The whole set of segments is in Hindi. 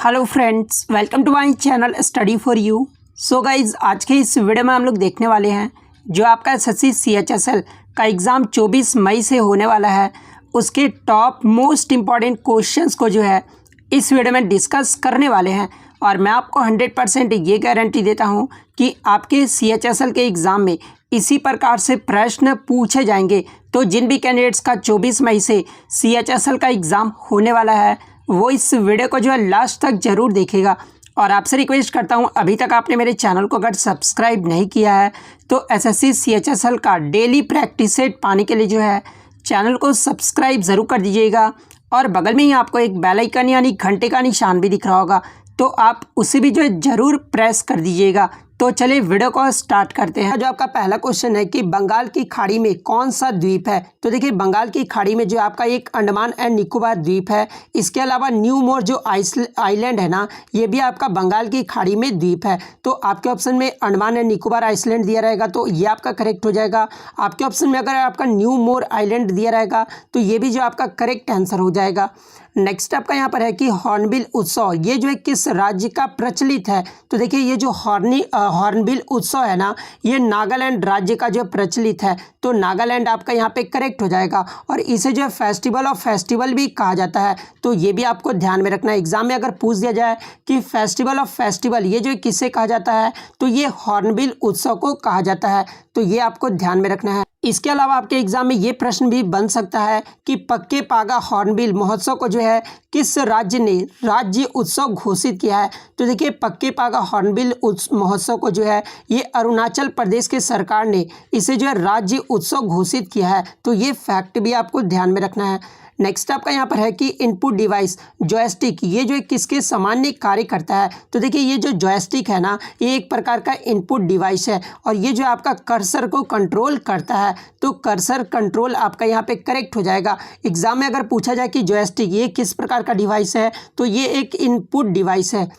Hello friends, welcome to my channel study for you. So guys, आज के इस वीडियो में हम लोग देखने वाले हैं जो आपका एसएससी CHSL का एग्ज़ाम 24 मई से होने वाला है, उसके टॉप मोस्ट इम्पॉर्टेंट क्वेश्चंस को जो है इस वीडियो में डिस्कस करने वाले हैं। और मैं आपको 100% ये गारंटी देता हूँ कि आपके CHSL के एग्ज़ाम में इसी प्रकार से प्रश्न पूछे जाएंगे। तो जिन भी कैंडिडेट्स का 24 मई से CHSL का एग्ज़ाम होने वाला है वो इस वीडियो को जो है लास्ट तक ज़रूर देखेगा। और आपसे रिक्वेस्ट करता हूँ, अभी तक आपने मेरे चैनल को अगर सब्सक्राइब नहीं किया है तो एसएससी CHSL का डेली प्रैक्टिस सेट पाने के लिए जो है चैनल को सब्सक्राइब ज़रूर कर दीजिएगा। और बगल में ही आपको एक बेल आइकन यानी घंटे का निशान भी दिख रहा होगा, तो आप उसे भी जो है ज़रूर प्रेस कर दीजिएगा। तो चलिए वीडियो को स्टार्ट करते हैं। जो आपका पहला क्वेश्चन है कि बंगाल की खाड़ी में कौन सा द्वीप है। तो देखिए, बंगाल की खाड़ी में जो आपका एक अंडमान एंड निकोबार द्वीप है, इसके अलावा न्यू मोर जो आइलैंड है ना, ये भी आपका बंगाल की खाड़ी में द्वीप है। तो आपके ऑप्शन में अंडमान एंड निकोबार आइलैंड दिया रहेगा तो ये आपका करेक्ट हो जाएगा। आपके ऑप्शन में अगर आपका न्यू मोर आइलैंड दिया रहेगा तो ये भी जो आपका करेक्ट आंसर हो जाएगा। नेक्स्ट आपका यहाँ पर है कि हॉर्नबिल उत्सव ये जो है किस राज्य का प्रचलित है। तो देखिए, ये जो हॉर्नबिल उत्सव है ना, ये नागालैंड राज्य का जो प्रचलित है, तो नागालैंड आपका यहाँ पे करेक्ट हो जाएगा। और इसे जो है फेस्टिवल ऑफ फेस्टिवल भी कहा जाता है, तो ये भी आपको ध्यान में रखना है। एग्जाम में अगर पूछ दिया जाए कि फेस्टिवल ऑफ फेस्टिवल ये जो किससे कहा जाता है, तो ये हॉर्नबिल उत्सव को कहा जाता है, तो ये आपको ध्यान में रखना है। इसके अलावा आपके एग्जाम में ये प्रश्न भी बन सकता है कि पक्के पागा हॉर्नबिल महोत्सव को जो है किस राज्य ने राज्य उत्सव घोषित किया है। तो देखिए, पक्के पागा हॉर्नबिल महोत्सव को जो है ये अरुणाचल प्रदेश के सरकार ने इसे जो है राज्य उत्सव घोषित किया है, तो ये फैक्ट भी आपको ध्यान में रखना है। नेक्स्ट आपका यहाँ पर है कि इनपुट डिवाइस जॉयस्टिक ये जो है किसके सामान्य कार्य करता है। तो देखिए, ये जो जॉयस्टिक है ना, ये एक प्रकार का इनपुट डिवाइस है और ये जो आपका कर्सर को कंट्रोल करता है, तो कर्सर कंट्रोल आपका यहाँ पे करेक्ट हो जाएगा। एग्जाम में अगर पूछा जाए कि जॉयस्टिक ये किस प्रकार का डिवाइस है, तो ये एक इनपुट डिवाइस है।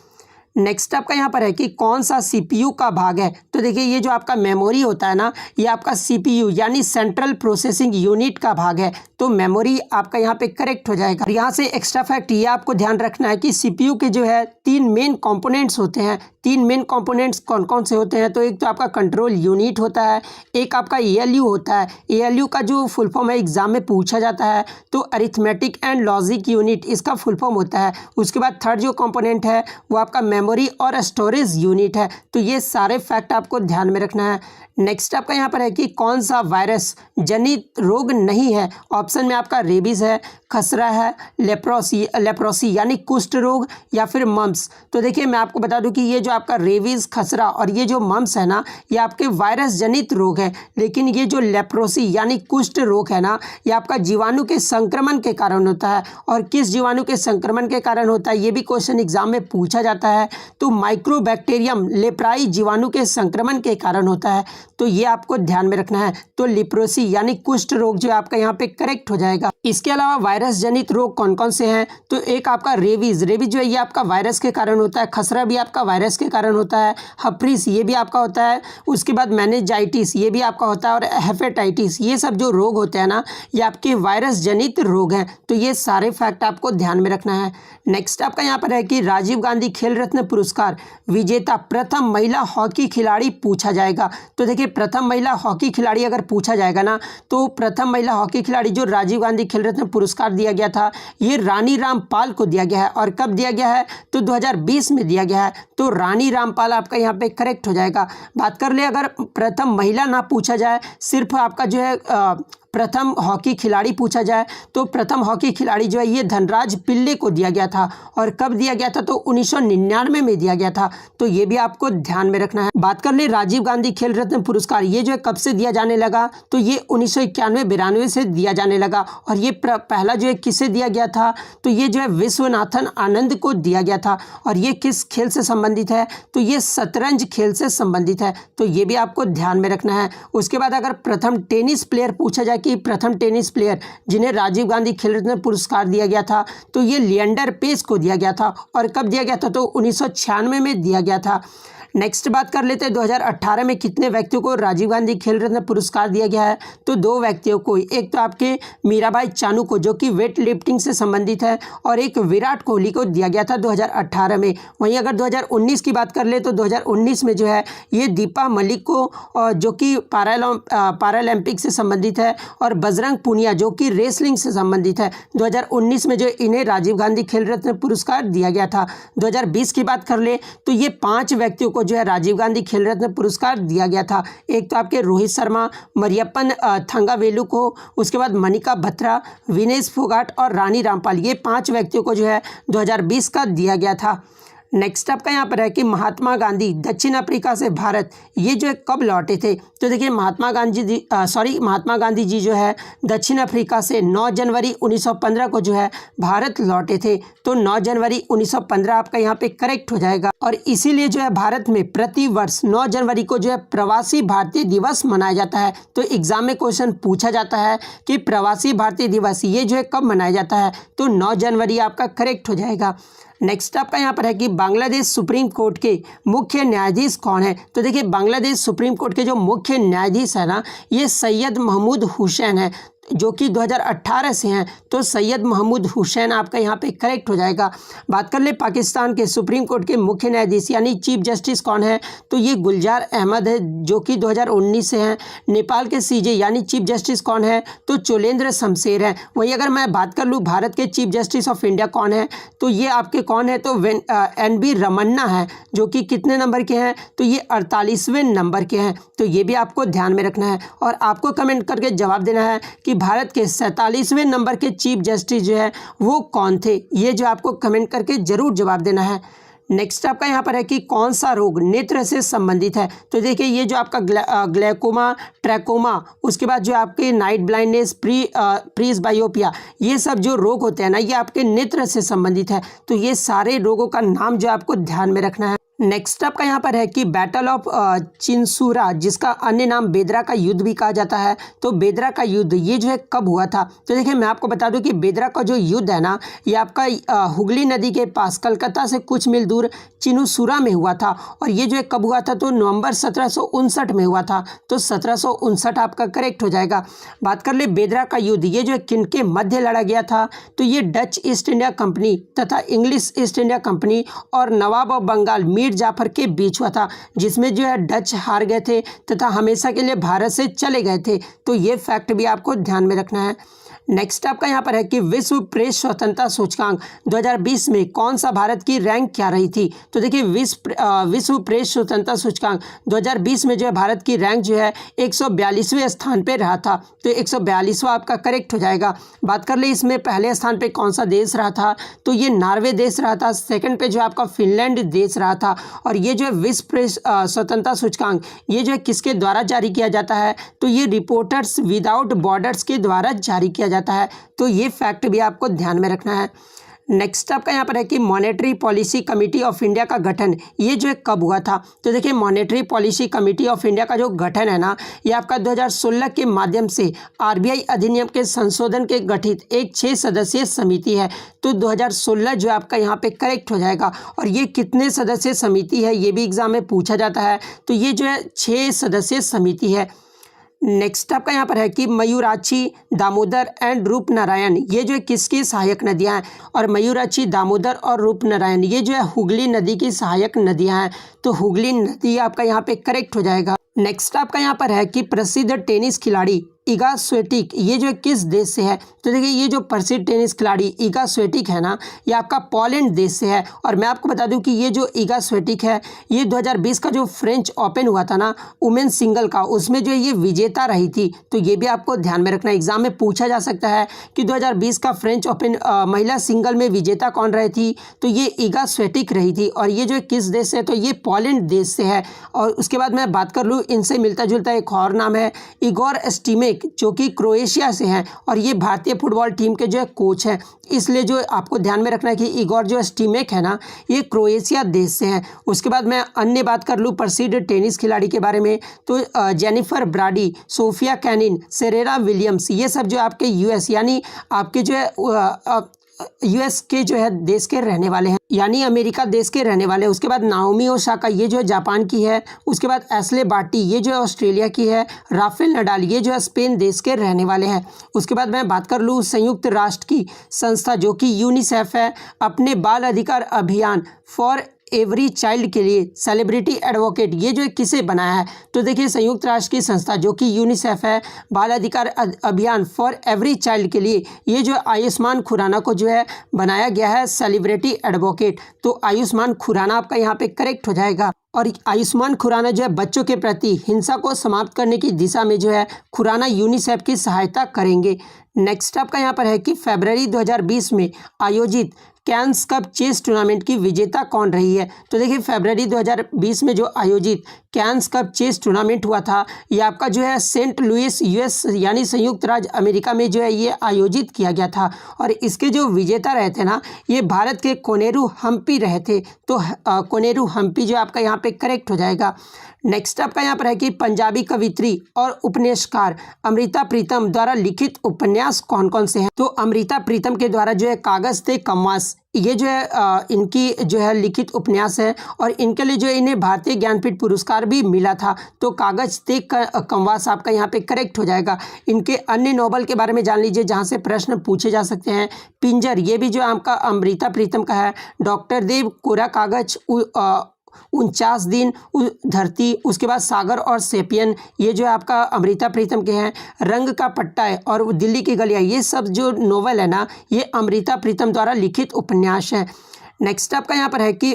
नेक्स्ट आपका यहाँ पर है कि कौन सा CPU का भाग है। तो देखिए, ये जो आपका मेमोरी होता है ना, ये आपका CPU यानी सेंट्रल प्रोसेसिंग यूनिट का भाग है, तो मेमोरी आपका यहाँ पे करेक्ट हो जाएगा। यहाँ से एक्स्ट्रा फैक्ट ये आपको ध्यान रखना है कि CPU के जो है 3 मेन कंपोनेंट्स होते हैं। 3 मेन कंपोनेंट्स कौन कौन से होते हैं, तो एक तो आपका कंट्रोल यूनिट होता है, एक आपका ALU होता है। ALU का जो फुल फॉर्म है एग्जाम में पूछा जाता है, तो अरिथमेटिक एंड लॉजिक यूनिट इसका फुल फॉर्म होता है। उसके बाद थर्ड जो कंपोनेंट है वो आपका मेमोरी और स्टोरेज यूनिट है, तो ये सारे फैक्ट आपको ध्यान में रखना है। नेक्स्ट आपका यहाँ पर है कि कौन सा वायरस जनित रोग नहीं है। ऑप्शन में आपका रेबीज है, खसरा है, लेप्रोसी यानी कुष्ठ रोग, या फिर मम्स। तो देखिए, मैं आपको बता दूं कि ये जो आपका रेबीज, खसरा और ये जो मम्स है ना, ये आपके वायरस जनित रोग है। लेकिन ये जो लेप्रोसी यानी कुष्ठ रोग है ना, ये आपका जीवाणु के संक्रमण के कारण होता है। और किस जीवाणु के संक्रमण के कारण होता है, ये भी क्वेश्चन एग्जाम में पूछा जाता है। तो माइक्रोबैक्टीरियम लेप्राई जीवाणु के संक्रमण के कारण होता है, तो ये आपको ध्यान में रखना है। तो लिप्रोसी यानी कुष्ठ रोग जो आपका यहाँ पे करेक्ट हो जाएगा। इसके अलावा वायरस जनित रोग कौन कौन से हैं, तो एक आपका रेबीज जो है ये आपका वायरस के कारण होता है। खसरा भी आपका वायरस के कारण होता है। हप्रिस ये भी आपका होता है। उसके बाद मेनिंजाइटिस ये भी आपका होता है। और हेपेटाइटिस ये सब जो रोग होते हैं ना, ये आपके वायरस जनित रोग हैं, तो ये सारे फैक्ट आपको ध्यान में रखना है। नेक्स्ट आपका यहाँ पर है कि राजीव गांधी खेल रत्न पुरस्कार विजेता प्रथम महिला हॉकी खिलाड़ी पूछा जाएगा। तो देखिए, प्रथम महिला हॉकी खिलाड़ी अगर पूछा जाएगा ना, तो प्रथम महिला हॉकी खिलाड़ी जो राजीव गांधी खेल रत्न पुरस्कार दिया गया था, ये रानी रामपाल को दिया गया है। और कब दिया गया है, तो 2020 में दिया गया है, तो रानी रामपाल आपका यहाँ पे करेक्ट हो जाएगा। बात कर ले अगर प्रथम महिला ना पूछा जाए, सिर्फ आपका जो है प्रथम हॉकी खिलाड़ी पूछा जाए, तो प्रथम हॉकी खिलाड़ी जो है ये धनराज पिल्ले को दिया गया था। और कब दिया गया था, तो 1999 में दिया गया था, तो ये भी आपको ध्यान में रखना है। बात कर ले राजीव गांधी खेल रत्न पुरस्कार ये जो है कब से दिया जाने लगा, तो ये 1991-92 से दिया जाने लगा। और ये पहला जो है किसे दिया गया था, तो ये जो है विश्वनाथन आनंद को दिया गया था। और ये किस खेल से संबंधित है, तो ये शतरंज खेल से संबंधित है, तो ये भी आपको ध्यान में रखना है। उसके बाद अगर प्रथम टेनिस प्लेयर पूछा जाए कि प्रथम टेनिस प्लेयर जिन्हें राजीव गांधी खेल रत्न पुरस्कार दिया गया था, तो ये लिएंडर पेस को दिया गया था। और कब दिया गया था, तो 1996 में दिया गया था। नेक्स्ट बात कर लेते हैं 2018 में कितने व्यक्तियों को राजीव गांधी खेल रत्न पुरस्कार दिया गया है। तो 2 व्यक्तियों को, एक तो आपके मीराबाई चानू को जो कि वेट लिफ्टिंग से संबंधित है, और एक विराट कोहली को दिया गया था 2018 में। वहीं अगर 2019 की बात कर ले तो 2019 में जो है ये दीपा मलिक को जो कि पैरालंपिक से संबंधित है, और बजरंग पुनिया जो कि रेसलिंग से संबंधित है, 2019 में जो इन्हें राजीव गांधी खेल रत्न पुरस्कार दिया गया था। 2020 की बात कर ले तो ये 5 व्यक्तियों को जो है राजीव गांधी खेल रत्न पुरस्कार दिया गया था। एक तो आपके रोहित शर्मा, मरियप्पन थंगावेलु को, उसके बाद मनिका बत्रा, विनेश फोगाट और रानी रामपाल, ये 5 व्यक्तियों को जो है 2020 का दिया गया था। नेक्स्ट आपका यहाँ पर है कि महात्मा गांधी दक्षिण अफ्रीका से भारत, ये जो है कब लौटे थे। तो देखिए महात्मा गांधी जी जो है दक्षिण अफ्रीका से 9 जनवरी 1915 को जो है भारत लौटे थे। तो 9 जनवरी 1915 आपका यहाँ पे करेक्ट हो जाएगा, और इसीलिए जो है भारत में प्रति वर्ष 9 जनवरी को जो है प्रवासी भारतीय दिवस मनाया जाता है। तो एग्जाम में क्वेश्चन पूछा जाता है कि प्रवासी भारतीय दिवस ये जो है कब मनाया जाता है, तो 9 जनवरी आपका करेक्ट हो जाएगा। नेक्स्ट आपका यहाँ पर है कि बांग्लादेश सुप्रीम कोर्ट के मुख्य न्यायाधीश कौन है। तो देखिए बांग्लादेश सुप्रीम कोर्ट के जो मुख्य न्यायाधीश है ना, ये सैयद महमूद हुसैन है, जो कि 2018 से हैं। तो सैयद महमूद हुसैन आपका यहाँ पे करेक्ट हो जाएगा। बात कर ले पाकिस्तान के सुप्रीम कोर्ट के मुख्य न्यायाधीश यानी चीफ जस्टिस कौन है, तो ये गुलजार अहमद है, जो कि 2019 से हैं। नेपाल के सीजे यानी चीफ जस्टिस कौन है, तो चोलेंद्र शमशेर है। वहीं अगर मैं बात कर लूँ भारत के चीफ जस्टिस ऑफ इंडिया कौन है, तो ये आपके कौन है, तो NB रमन्ना है, जो कि कितने नंबर के हैं, तो ये 48वें नंबर के हैं। तो ये भी आपको ध्यान में रखना है, और आपको कमेंट करके जवाब देना है कि भारत के 47वें नंबर के चीफ जस्टिस जो है वो कौन थे। ये जो आपको कमेंट करके जरूर जवाब देना है। नेक्स्ट आपका यहाँ पर है कि कौन सा रोग नेत्र से संबंधित है। तो देखिए ये जो आपका ग्लैकोमा, ट्रैकोमा, उसके बाद जो आपके नाइट ब्लाइंडनेस, प्रीसबायोपिया, ये सब जो रोग होते हैं ना, ये आपके नेत्र से संबंधित है। तो ये सारे रोगों का नाम जो आपको ध्यान में रखना है। नेक्स्ट आपका यहाँ पर है कि बैटल ऑफ चिंसूरा, जिसका अन्य नाम बेदरा का युद्ध भी कहा जाता है, तो बेदरा का युद्ध ये जो है कब हुआ था। तो देखिए मैं आपको बता दूं कि बेदरा का जो युद्ध है ना, ये आपका हुगली नदी के पास कलकत्ता से कुछ मील दूर चिंसूरा में हुआ था, और ये जो है कब हुआ था, तो नवंबर 1759 में हुआ था। तो 1759 आपका करेक्ट हो जाएगा। बात कर ले बेदरा का युद्ध ये जो है किनके मध्य लड़ा गया था, तो ये डच ईस्ट इंडिया कंपनी तथा इंग्लिश ईस्ट इंडिया कंपनी और नवाब ऑफ बंगाल मीर जाफर के बीच हुआ था, जिसमें जो है डच हार गए थे तथा हमेशा के लिए भारत से चले गए थे। तो ये फैक्ट भी आपको ध्यान में रखना है। नेक्स्ट आपका यहाँ पर है कि विश्व प्रेस स्वतंत्रता सूचकांक 2020 में कौन सा भारत की रैंक क्या रही थी। तो देखिए विश्व प्रेस स्वतंत्रता सूचकांक 2020 में जो है भारत की रैंक जो है 142वें स्थान पे रहा था। तो 142वां आपका करेक्ट हो जाएगा। बात कर ले इसमें पहले स्थान पे कौन सा देश रहा था, तो ये नॉर्वे देश रहा था। सेकंड पे जो आपका फिनलैंड देश रहा था। और ये जो है विश्व प्रेस स्वतंत्रता सूचकांक ये जो है किसके द्वारा जारी किया जाता है, तो ये रिपोर्टर्स विदाउट बॉर्डर्स के द्वारा जारी किया जाता है। तो ये फैक्ट भी आपको ध्यान में रखना है। नेक्स्ट आपका यहाँ पर है कि monetary policy committee of India का गठन ये जो है कब हुआ था। तो देखिए monetary policy committee of India का जो गठन है ना, ये आपका 2016 के माध्यम से RBI अधिनियम के संशोधन के गठित एक 6 सदस्यीय समिति है। तो 2016 जो आपका यहाँ पे करेक्ट हो जाएगा। और ये कितने सदस्यीय समिति है ये भी एग्जाम में पूछा जाता है। तो ये जो है 6 सदस्यीय समिति है। नेक्स्ट आपका यहाँ पर है कि मयूराक्षी, दामोदर एंड रूपनारायण ये जो है किसकी सहायक नदियाँ हैं, और मयूराक्षी, दामोदर और रूपनारायण ये जो है हुगली नदी की सहायक नदियाँ हैं। तो हुगली नदी आपका यहाँ पे करेक्ट हो जाएगा। नेक्स्ट आपका यहाँ पर है कि प्रसिद्ध टेनिस खिलाड़ी इगा स्विएटेक ये जो किस देश से है। तो देखिए ये जो प्रसिद्ध टेनिस खिलाड़ी इगा स्विएटेक है ना, ये आपका पोलैंड देश से है। और मैं आपको बता दूं कि ये जो इगा स्विएटेक है ये 2020 का जो फ्रेंच ओपन हुआ था ना वुमेन सिंगल का, उसमें जो ये विजेता रही थी। तो ये भी आपको ध्यान में रखना, एग्जाम में पूछा जा सकता है कि 2020 का फ्रेंच ओपन महिला सिंगल में विजेता कौन रही थी। तो ये इगा स्विएटेक रही थी। और ये जो किस देश से है, तो ये पोलैंड देश से है। और उसके बाद मैं बात कर लूँ इनसे मिलता जुलता एक और नाम है इगोर स्टिमेक जो कि क्रोएशिया से हैं। और ये भारतीय फुटबॉल टीम के जो है कोच हैं। इसलिए जो आपको ध्यान में रखना है कि इगोर जो स्टिमेक है ना, ये क्रोएशिया देश से हैं। उसके बाद मैं अन्य बात कर लूँ प्रसिद्ध टेनिस खिलाड़ी के बारे में, तो Jennifer Brady, Sofia Kenin, Serena Williams ये सब जो आपके US यानी आपके जो है यूएस के जो है देश के रहने वाले हैं, यानी अमेरिका देश के रहने वाले हैं। उसके बाद नाओमी ओसाका ये जो है जापान की है। उसके बाद एशले बार्टी ये जो है ऑस्ट्रेलिया की है। राफेल नडाल ये जो है स्पेन देश के रहने वाले हैं। उसके बाद मैं बात कर लूँ संयुक्त राष्ट्र की संस्था जो कि यूनिसेफ है, अपने बाल अधिकार अभियान फॉर एवरी चाइल्ड के लिए सेलिब्रिटी एडवोकेट ये जो है किसे बनाया है? तो देखिए संयुक्त राष्ट्र की संस्था जो कि यूनिसेफ है, बाल अधिकार अभियान फॉर एवरी चाइल्ड के लिए ये जो आयुष्मान खुराना को जो है बनाया गया है सेलिब्रिटी एडवोकेट। तो आयुष्मान खुराना आपका यहाँ पे करेक्ट हो जाएगा। और आयुष्मान खुराना जो है बच्चों के प्रति हिंसा को समाप्त करने की दिशा में जो है खुराना यूनिसेफ की सहायता करेंगे। नेक्स्ट आपका यहाँ पर है कि फरवरी 2020 में आयोजित कैन्स कप चेस टूर्नामेंट की विजेता कौन रही है? तो देखिए फरवरी 2020 में जो आयोजित कैन्स कप चेस टूर्नामेंट हुआ था ये आपका जो है सेंट लुइस यूएस यानी संयुक्त राज्य अमेरिका में जो है ये आयोजित किया गया था। और इसके जो विजेता रहे थे ना ये भारत के कोनेरू हम्पी रहे थे। तो कोनेरू हम्पी जो आपका यहाँ पे करेक्ट हो जाएगा। नेक्स्ट आपका यहाँ पर है कि पंजाबी कवित्री और उपन्यासकार अमृता प्रीतम द्वारा लिखित उपन्यास कौन कौन से हैं? तो अमृता प्रीतम के द्वारा जो है कागज थे कम्वास ये जो है इनकी जो है लिखित उपन्यास है और इनके लिए जो है इन्हें भारतीय ज्ञानपीठ पुरस्कार भी मिला था। तो कागज थे कम्वास आपका यहाँ पे करेक्ट हो जाएगा। इनके अन्य नॉवल के बारे में जान लीजिए जहाँ से प्रश्न पूछे जा सकते हैं। पिंजर ये भी जो आपका अमृता प्रीतम का है। डॉक्टर देव कोरा कागज 49 दिन धरती। उसके बाद सागर और सेपियन ये जो है आपका अमृता प्रीतम के हैं। रंग का पट्टा है और दिल्ली की गलियां ये सब जो नोवेल है ना ये अमृता प्रीतम द्वारा लिखित उपन्यास है। नेक्स्ट आपका यहाँ पर है कि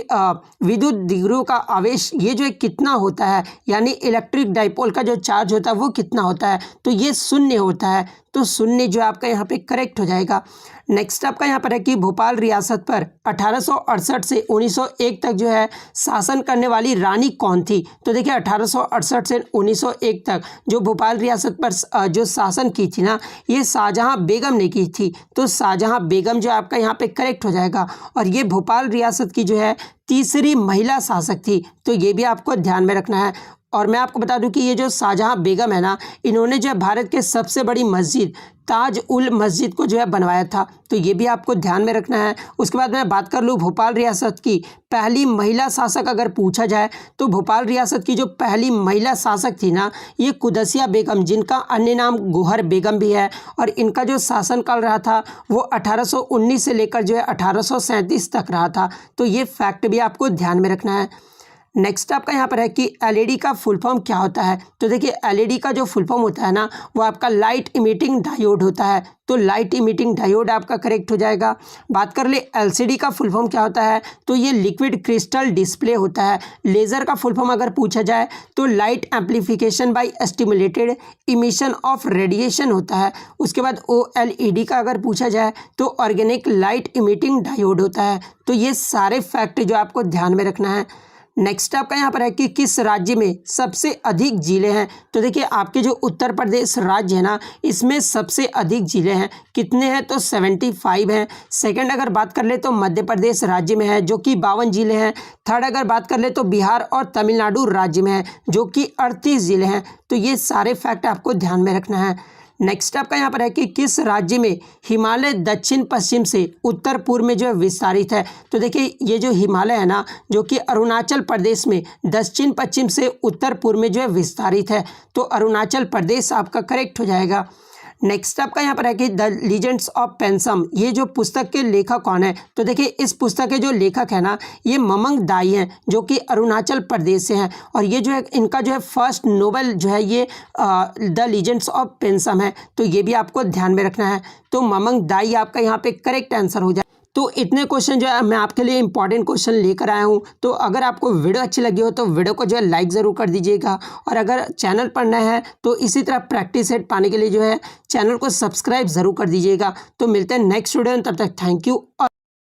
विद्युत द्विध्रुव का आवेश ये जो है कितना होता है, यानी इलेक्ट्रिक डाइपोल का जो चार्ज होता है वो कितना होता है? तो ये शून्य होता है। तो शून्य जो आपका यहाँ पे करेक्ट हो जाएगा। नेक्स्ट आपका यहाँ पर है कि भोपाल रियासत पर 1868 से 1901 तक जो है शासन करने वाली रानी कौन थी? तो देखिए 1868 से 1901 तक जो भोपाल रियासत पर जो शासन की थी ना ये शाहजहां बेगम ने की थी। तो शाहजहां बेगम जो आपका यहाँ पे करेक्ट हो जाएगा। और ये भोपाल रियासत की जो है तीसरी महिला शासक थी। तो ये भी आपको ध्यान में रखना है। और मैं आपको बता दूं कि ये जो शाहजहां बेगम है ना इन्होंने जो है भारत के सबसे बड़ी मस्जिद ताज उल मस्जिद को जो है बनवाया था। तो ये भी आपको ध्यान में रखना है। उसके बाद मैं बात कर लूँ भोपाल रियासत की पहली महिला शासक अगर पूछा जाए तो भोपाल रियासत की जो पहली महिला शासक थी ना ये कुदसिया बेगम जिनका अन्य नाम गोहर बेगम भी है। और इनका जो शासनकाल रहा था वो 1819 से लेकर जो है 1837 तक रहा था। तो ये फैक्ट भी आपको ध्यान में रखना है। नेक्स्ट आपका यहाँ पर है कि एलईडी का फुल फॉर्म क्या होता है? तो देखिए एलईडी का जो फुल फॉर्म होता है ना वो आपका लाइट इमिटिंग डायोड होता है। तो लाइट इमिटिंग डायोड आपका करेक्ट हो जाएगा। बात कर ले एलसीडी का फुल फॉर्म क्या होता है? तो ये लिक्विड क्रिस्टल डिस्प्ले होता है। लेज़र का फुल फॉर्म अगर पूछा जाए तो light amplification by stimulated emission of radiation होता है। उसके बाद ओएलईडी का अगर पूछा जाए तो ऑर्गेनिक लाइट इमिटिंग डायोड होता है। तो ये सारे फैक्ट जो आपको ध्यान में रखना है। नेक्स्ट आपका यहाँ पर है कि किस राज्य में सबसे अधिक जिले हैं? तो देखिए आपके जो उत्तर प्रदेश राज्य है ना इसमें सबसे अधिक जिले हैं। कितने हैं? तो 75 हैं। सेकंड अगर बात कर ले तो मध्य प्रदेश राज्य में है जो कि 52 जिले हैं। थर्ड अगर बात कर ले तो बिहार और तमिलनाडु राज्य में है जो कि 38 जिले हैं। तो ये सारे फैक्ट आपको ध्यान में रखना है। नेक्स्ट आपका यहाँ पर है कि किस राज्य में हिमालय दक्षिण पश्चिम से उत्तर पूर्व में जो है विस्तारित है? तो देखिए ये जो हिमालय है ना जो कि अरुणाचल प्रदेश में दक्षिण पश्चिम से उत्तर पूर्व में जो है विस्तारित है। तो अरुणाचल प्रदेश आपका करेक्ट हो जाएगा। नेक्स्ट आपका यहाँ पर है कि द लीजेंड्स ऑफ पेंसम ये जो पुस्तक के लेखक कौन है? तो देखिए इस पुस्तक के जो लेखक है ना ये ममंग दाई हैं जो कि अरुणाचल प्रदेश से हैं। और ये जो है इनका जो है फर्स्ट नोवेल जो है ये द लीजेंड्स ऑफ पेंसम है। तो ये भी आपको ध्यान में रखना है। तो ममंग दाई आपका यहाँ पे करेक्ट आंसर हो जाए। तो इतने क्वेश्चन जो है मैं आपके लिए इंपॉर्टेंट क्वेश्चन लेकर आया हूँ। तो अगर आपको वीडियो अच्छी लगी हो तो वीडियो को जो है लाइक ज़रूर कर दीजिएगा। और अगर चैनल पर नए हैं तो इसी तरह प्रैक्टिस सेट पाने के लिए जो है चैनल को सब्सक्राइब ज़रूर कर दीजिएगा। तो मिलते हैं नेक्स्ट वीडियो में, तब तक थैंक यू।